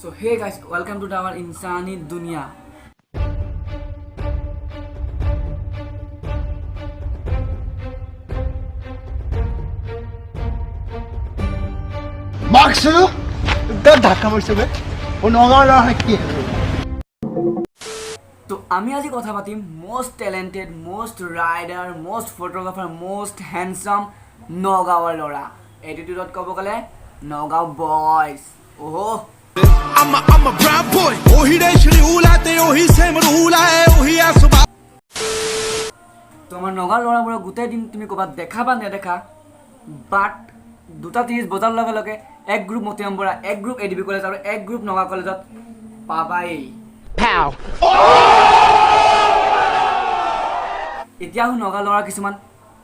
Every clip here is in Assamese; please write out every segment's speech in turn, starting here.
So hey guys, welcome to our INSAANI DUNIYA. Boxer, that dhaka marse be. O Nogaon la ki. তো আমি আজি কথা পাতিম most talented, most rider, most photographer, most handsome নগাঁৱৰ ল'ৰা এটিটিউডত ক'ব গ'লে Nogaon Boys. ওহো I'm a brown boy. Ohi de shri ulate, ohi sem rula hai, ohi asuba. তোমাৰ নগাঁৱৰ ল'ৰাবোৰক গোটেই দিন তুমি ক'ৰবাত দেখা বা নেদেখা বাট 2:30 বজাৰ লগে লগে এক গ্ৰুপ মতিয়ম বৰা, এক গ্ৰুপ এডিবি কলেজ আৰু এক গ্ৰুপ নগাঁও কলেজত পাবাই। এতিয়া নগাঁও ল'ৰা কিছুমান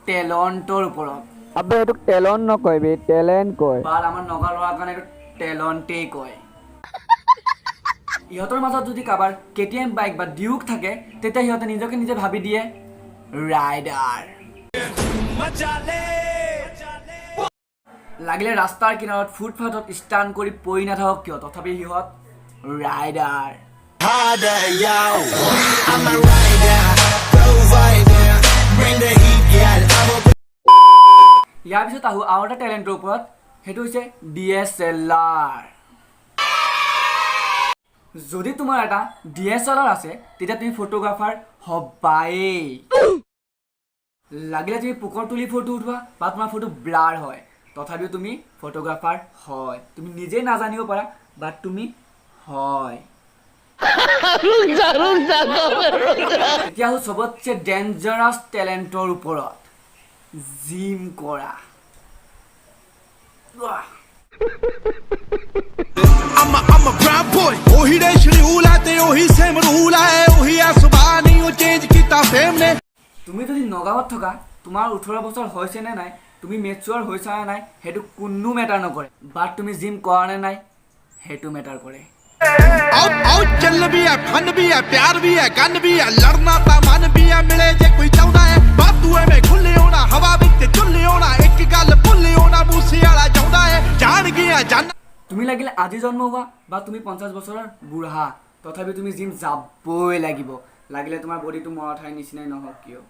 টেলেণ্টৰ ওপৰত আবে এইটো টেলেণ্ট নকয় বে টেলেণ্ট কয় বাট আমাৰ নগাঁও ল'ৰাৰ কাৰণে এইটো টেলেণ্টেই কয়। ইহঁতৰ মাজত যদি কাৰোবাৰ কেটিএম বাইক বা ডিউক থাকে তেতিয়া সিহঁতে নিজকে নিজে ভাবি দিয়ে ৰাইডাৰ। লাগিলে ৰাস্তাৰ কিনাৰত ফুটপাথত ষ্টাণ্ড কৰি পৰি নাথাকক কিয় তথাপি সিহঁত ৰাইডাৰ। ইয়াৰ পিছত আহোঁ আৰু এটা টেলেণ্টৰ ওপৰত, সেইটো হৈছে DSLR। যদি তোমাৰ এটা DSLR আছে তেতিয়া তুমি ফটোগ্ৰাফাৰ হবাই। লাগিলে তুমি পোকৰ তুলি ফটো উঠোৱা বা তোমাৰ ফটো ব্লাৰ হয় তথাপিও তুমি ফটোগ্ৰাফাৰ হয়, তুমি নিজে নাজানিব পাৰা বাট তুমি হয়। এতিয়া আহোঁ চবতছে ডেঞ্জাৰাছ টেলেণ্টৰ ওপৰত, জিম কৰা। I'm a brown boy. Ohi de shri ulate, ohi sem rula hai, ohi asuba nahi ho change kita fame ne. তুমি যদি নগাঁৱত থকা তোমাৰ 18 বছৰ হৈছে নে নাই, তুমি মেচুৱাৰ হৈছা নে নাই সেইটো কোনো মেটাৰ নকৰে বাট তুমি জিম কৰা নে নাই সেইটো মেটাৰ কৰে। Out चल भी है, फन भी है, प्यार भी है, गन भी है, लड़ना ता मन भी है, मिले जे कोई चाहता है बातूए में खुले होना, हवा विच चुल्ले होना, एक गल भुल्ले होना, मूसे वाला चाहता है जान गया जान। তুমি লাগিলে আজি জন্ম হোৱা বা তুমি 50 বছৰৰ বুঢ়া তথাপি তুমি জিম যাবই লাগিব, লাগিলে তোমাৰ বডিটো মৰা ঠাই নিচিনাই নহওক কিয়।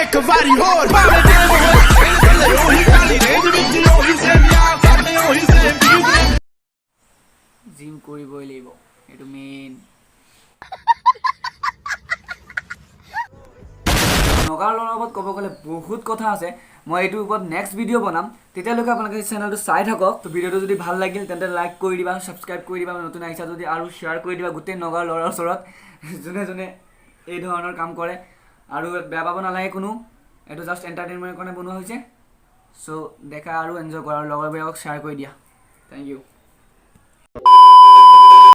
एक बारी और बारे दिल में ओही काली रेंज विच ओही से यार सामने ओही से জিম কৰিবই লাগিব, এইটো মেইন। নগাঁৱৰ ল'ৰাৰ ওপৰত ক'ব গ'লে বহুত কথা আছে, মই এইটোৰ ওপৰত নেক্সট ভিডিঅ' বনাম, তেতিয়ালৈকে আপোনালোকে চেনেলটো চাই থাকক। তো ভিডিঅ'টো যদি ভাল লাগিল তেন্তে লাইক কৰি দিবা, ছাবস্ক্ৰাইব কৰি দিবা, নতুন আহিছা যদি আৰু শ্বেয়াৰ কৰি দিবা গোটেই নগাঁৱৰ ল'ৰাৰ ওচৰত যোনে যোনে এই ধৰণৰ কাম কৰে। আৰু বেয়া পাব নালাগে কোনো, এইটো জাষ্ট এণ্টাৰটেইনমেণ্টৰ কাৰণে বনোৱা হৈছে। চ' দেখা আৰু এনজয় কৰা আৰু লগৰবিলাকক শ্বেয়াৰ কৰি দিয়া। Thank U.